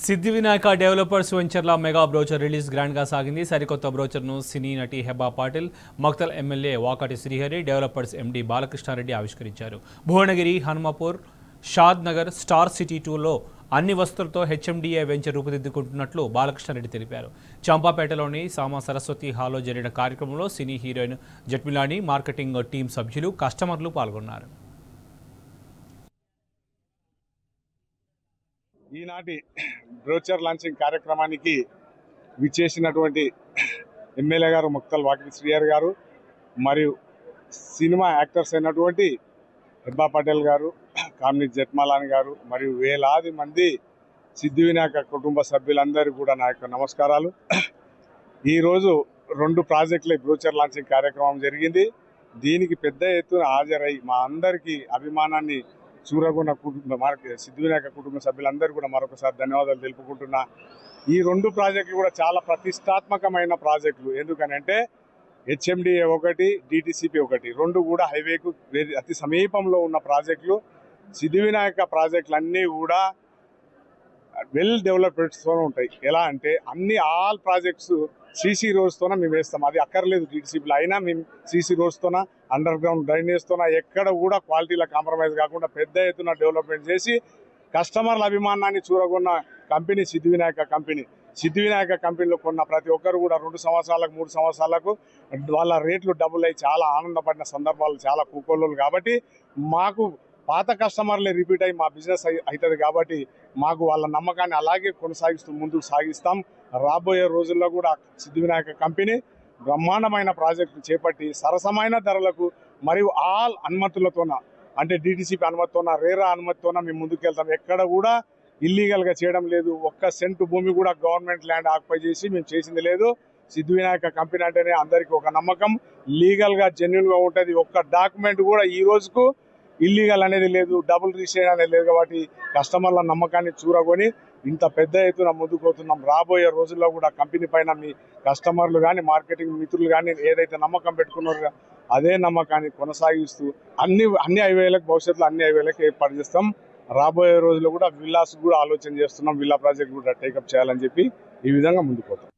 సిద్ధి Vinayaka developers వెంచర్ల mega brochure release గ్రాండ్గా సాగింది. సరికొత్త బ్రోచర్ను సినీ నటి Hebah Patel, Makthal MLA Vakati Srihari, developers MD Balakrishna Reddy ఆవిష్కరించారు. భువనగిరి, హనుమాపూర్, షాద్ నగర్, స్టార్ సిటీ 2లో అన్ని వస్తువులతో హెచ్ఎండిఏ వెంచర్ రూపుదిద్దుకుంటున్నట్లు బాలకృష్ణారెడ్డి తెలిపారు. చంపాపేటలోని సామా సరస్వతి హాల్లో జరిగిన కార్యక్రమంలో సినీ హీరోయిన్ జట్మిలాని, మార్కెటింగ్ టీం సభ్యులు, కస్టమర్లు పాల్గొన్నారు. ఈనాటి బ్రోచర్ లాంచింగ్ కార్యక్రమానికి విచ్చేసినటువంటి ఎమ్మెల్యే గారు ముక్తల్ వాకిటి శ్రీహరి గారు మరియు సినిమా యాక్టర్స్ అయినటువంటి హెబ్బా పటేల్ గారు, కామిని జట్మాలాని గారు మరియు వేలాది మంది సిద్ధి వినాయక కుటుంబ సభ్యులందరూ కూడా నా యొక్క నమస్కారాలు. ఈరోజు 2 ప్రాజెక్టుల బ్రోచర్ లాంచింగ్ కార్యక్రమం జరిగింది. దీనికి పెద్ద ఎత్తున హాజరై మా అందరికీ అభిమానాన్ని చూరగొన్న సిద్ధి వినాయక కుటుంబ సభ్యులందరూ కూడా మరొకసారి ధన్యవాదాలు తెలుపుకుంటున్నా. ఈ 2 ప్రాజెక్టులు కూడా చాలా ప్రతిష్టాత్మకమైన ప్రాజెక్టులు. ఎందుకనంటే హెచ్ఎండిఏ ఒకటి, డిటిసిపి ఒకటి, 2 కూడా హైవేకు అతి సమీపంలో ఉన్న ప్రాజెక్టులు. సిద్ధి వినాయక ప్రాజెక్టులు అన్నీ కూడా వెల్ డెవలప్మెంట్స్తో ఉంటాయి. ఎలా అంటే ఆల్ ప్రాజెక్ట్స్ సీసీ రోడ్స్తోనే మేము వేస్తాం. అది అక్కర్లేదు డిటిసిపిలో అయినా మేము సీసీ రోడ్స్తోన, అండర్ గ్రౌండ్ డ్రైనేజ్తోన ఎక్కడ కూడా క్వాలిటీలో కాంప్రమైజ్ కాకుండా పెద్ద ఎత్తున డెవలప్మెంట్ చేసి కస్టమర్ల అభిమానాన్ని చూరగొన్న కంపెనీ సిద్ధి వినాయక కంపెనీ. సిద్ధి వినాయక కంపెనీలో కొన్న ప్రతి ఒక్కరు కూడా 2 సంవత్సరాలకు 3 సంవత్సరాలకు వాళ్ళ రేట్లు డబుల్ అయ్యి చాలా ఆనందపడిన సందర్భాలు చాలా కూకోళ్ళు. కాబట్టి మాకు పాత కస్టమర్లే రిపీట్ అయ్యి మా బిజినెస్ అవుతుంది. కాబట్టి మాకు వాళ్ళ నమ్మకాన్ని అలాగే కొనసాగిస్తూ ముందుకు సాగిస్తాం. రాబోయే రోజుల్లో కూడా సిద్ధి వినాయక కంపెనీ బ్రహ్మాండమైన ప్రాజెక్టు చేపట్టి సరసమైన ధరలకు మరియు ఆల్ అనుమతులతోన, అంటే డిటిసిపి అనుమతితోన, రేరా అనుమతితోన మేము ముందుకెళ్తాం. ఎక్కడ కూడా ఇల్లీగల్గా చేయడం లేదు. 1 సెంటు భూమి కూడా గవర్నమెంట్ ల్యాండ్ ఆక్యుపై చేసి మేము చేసింది లేదు. సిద్ధి వినాయక కంపెనీ అంటేనే అందరికీ ఒక నమ్మకం, లీగల్గా జెన్యున్గా ఉంటుంది. ఒక్క డాక్యుమెంట్ కూడా ఈ రోజుకు ఇల్లీగల్ అనేది లేదు, డబుల్ రిజిస్ట్రేషన్ అనేది లేదు. కాబట్టి కస్టమర్ల నమ్మకాన్ని చూరగొని ఇంత పెద్ద ఎత్తున ముందుకు పోతున్నాం. రాబోయే రోజుల్లో కూడా కంపెనీ పైన మీ కస్టమర్లు కానీ, మార్కెటింగ్ మిత్రులు కానీ ఏదైతే నమ్మకం పెట్టుకున్నారో అదే నమ్మకాన్ని కొనసాగిస్తూ అన్ని హైవేలకు భవిష్యత్తులో అన్ని హైవేలకు ఏర్పాటు చేస్తాం. రాబోయే రోజుల్లో కూడా విల్లాస్ కూడా ఆలోచన చేస్తున్నాం. విల్లా ప్రాజెక్ట్ కూడా టేకప్ చేయాలని చెప్పి ఈ విధంగా ముందుకు పోతాం.